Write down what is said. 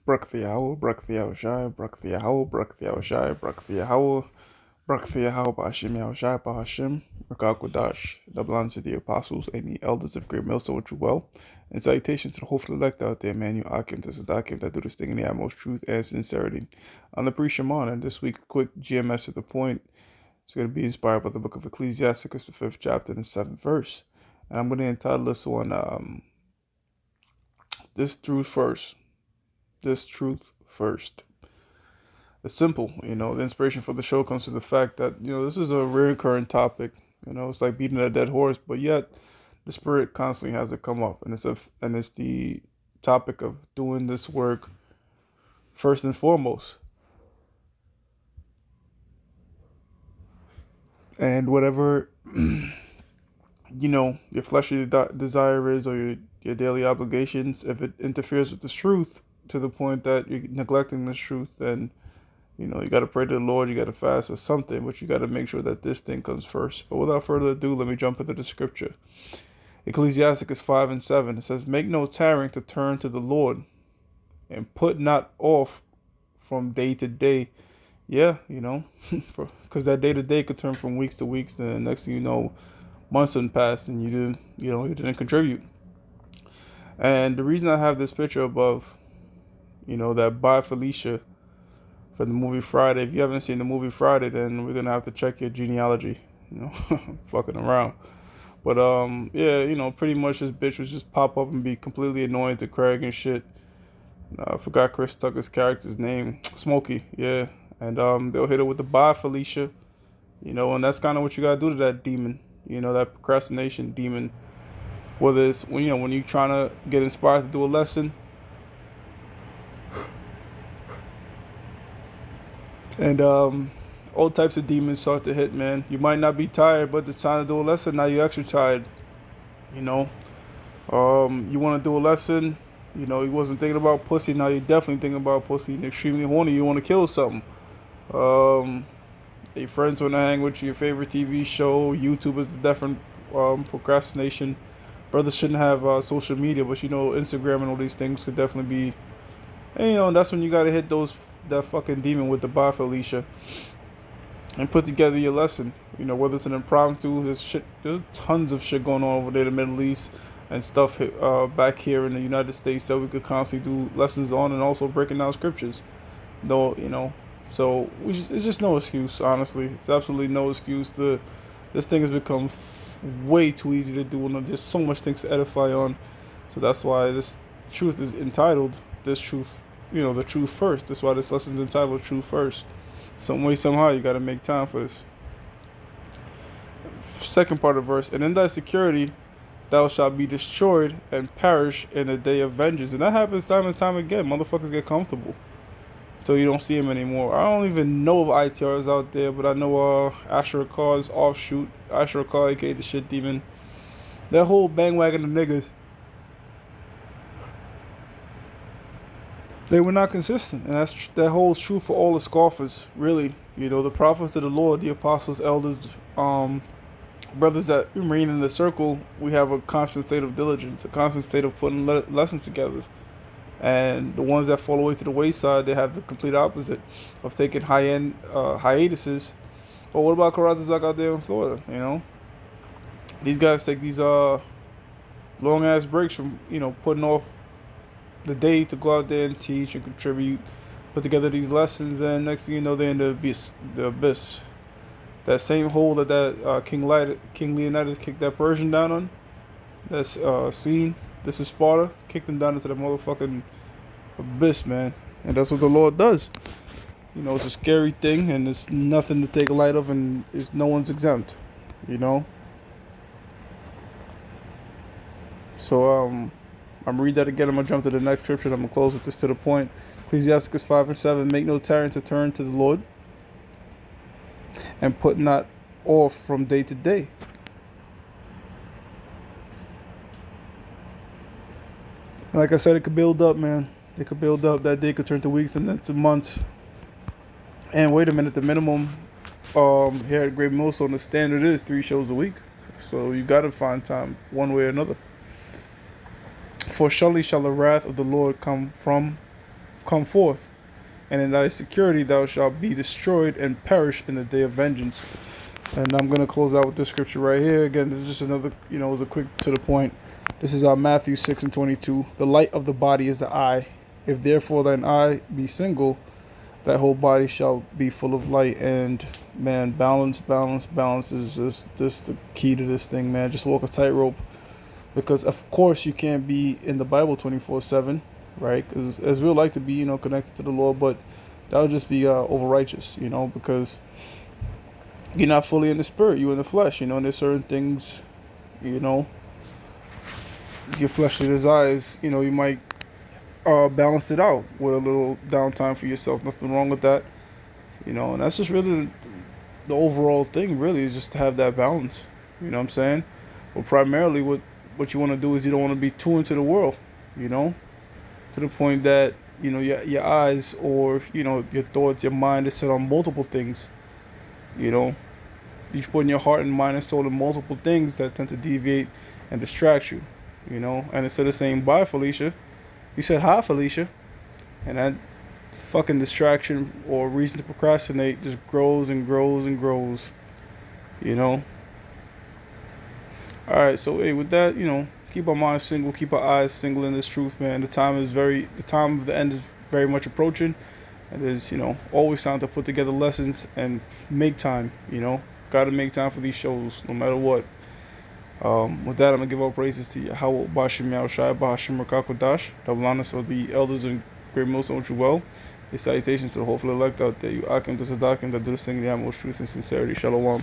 Brak the Owl, Brak the Owl Shai, Brak the Owl, Brak the Owl Shai, Brak the Owl, Brak the Owl, Bashim Owl Shai, Bahashim, Rakakwadash, double honors to the apostles and the elders of Great Millstone, which you well, and salutations to the hopeful elect out there, Manuel Akim, to Sadakim, that do this thing in the utmost truth and sincerity. I'm the priest Shaman, and this week, quick GMS to the point. It's going to be inspired by the book of Ecclesiasticus, the 5th chapter and the 7th verse. And I'm going to entitle this one, This Truth First. This truth first. It's simple, the inspiration for the show comes to the fact that, this is a recurring topic. It's like beating a dead horse, but yet the spirit constantly has it come up. And it's the topic of doing this work first and foremost. And whatever, your fleshly desire is, or your daily obligations, if it interferes with the truth to the point that you're neglecting this truth, then you got to pray to the Lord, you got to fast or something, but you got to make sure that this thing comes first. But without further ado, let me jump into the scripture. Ecclesiasticus 5 and 7, it says, "Make no tarrying to turn to the Lord, and put not off from day to day." Yeah, because that day to day could turn from weeks to weeks, and next thing you know, months have passed, and you didn't contribute. And the reason I have this picture above, that by Felicia for the movie Friday. If you haven't seen the movie Friday, then we're gonna have to check your genealogy. Fucking around. But yeah, pretty much this bitch would just pop up and be completely annoying to Craig and shit. I forgot Chris Tucker's character's name, Smokey. Yeah, and they'll hit her with the bye Felicia. And that's kind of what you gotta do to that demon. That procrastination demon. Whether it's when you're trying to get inspired to do a lesson, and all types of demons start to hit, man. You might not be tired, but it's time to do a lesson. Now you're extra tired. You know, you want to do a lesson. You wasn't thinking about pussy. Now you're definitely thinking about pussy. You're extremely horny. You want to kill something. Um, your friends want to hang with you. Your favorite TV show. YouTube is a different procrastination. Brothers shouldn't have social media, but Instagram and all these things could definitely be. And that's when you gotta hit that fucking demon with the bar, Felicia, and put together your lesson. Whether it's an impromptu, there's tons of shit going on over there in the Middle East and stuff back here in the United States that we could constantly do lessons on, and also breaking down scriptures. Though, so it's just no excuse. Honestly, it's absolutely no excuse. This thing has become way too easy to do, and there's so much things to edify on. So that's why this truth is entitled "This Truth." The truth first. That's why this lesson is entitled "Truth First." Some way, somehow, you got to make time for this. Second part of the verse, "And in thy security thou shalt be destroyed and perish in the day of vengeance." And that happens time and time again. Motherfuckers get comfortable so you don't see them anymore. I don't even know of ITRs out there, but I know Asher Carr's offshoot, Asher Carr, aka the shit demon. That whole bandwagon of niggas, they were not consistent, and that holds true for all the scoffers. Really, the prophets of the Lord, the apostles, elders, brothers that remain in the circle. We have a constant state of diligence, a constant state of putting lessons together. And the ones that fall away to the wayside, they have the complete opposite of taking high-end hiatuses. Well, what about Karatazak out there in Florida? These guys take these long-ass breaks from putting off the day to go out there and teach and contribute, put together these lessons, and next thing you know, they're in the abyss. That same hole that King Leonidas kicked that Persian down on. That's scene. This is Sparta. Kicked him down into the motherfucking abyss, man. And that's what the Lord does. It's a scary thing, and it's nothing to take light of, and no one's exempt. So I'm gonna read that again. I'm gonna jump to the next scripture. I'm gonna close with this to the point. Ecclesiasticus 5 and 7. "Make no tarrying to turn to the Lord, and put not off from day to day." And like I said, it could build up, man. It could build up. That day could turn to weeks and then to months. And wait a minute, the minimum here at Great Millstone, the standard is 3 shows a week. So you gotta find time one way or another. "For surely shall the wrath of the Lord come come forth, and in thy security thou shalt be destroyed and perish in the day of vengeance. And I'm gonna close out with this scripture right here. Again, this is just another, it was a quick to the point. This is Matthew 6:22. The light of the body is the eye. If therefore thine eye be single, thy whole body shall be full of light. And man, balance is just the key to this thing, man. Just walk a tightrope, because of course you can't be in the Bible 24/7, right? Because as we would like to be, connected to the Lord, but that would just be over righteous, because you're not fully in the spirit, you're in the flesh, and there's certain things, you know, your fleshly desires, you might balance it out with a little downtime for yourself. Nothing wrong with that, and that's just really the overall thing, really, is just to have that balance. You know what I'm saying? But primarily, what you want to do is you don't want to be too into the world, you know, to the point that your eyes or your thoughts, your mind is set on multiple things. You know, you're putting your heart and mind and soul in multiple things that tend to deviate and distract you. And instead of saying bye, Felicia, you said hi, Felicia, and that fucking distraction or reason to procrastinate just grows and grows and grows. You know. All right, so hey, with that, keep our minds single, keep our eyes single in this truth, man. The time of the end is very much approaching, and there's, always time to put together lessons and make time. Got to make time for these shows, no matter what. With that, I'm gonna give all praises to Yahweh Bashim Yao Shai Bahashim Rakakodash, double honors of the elders and great millstone which you well. A salutations to the hopeful elect out there, you Akim to Sadakim that do this thing in the utmost truth and sincerity. Shalom.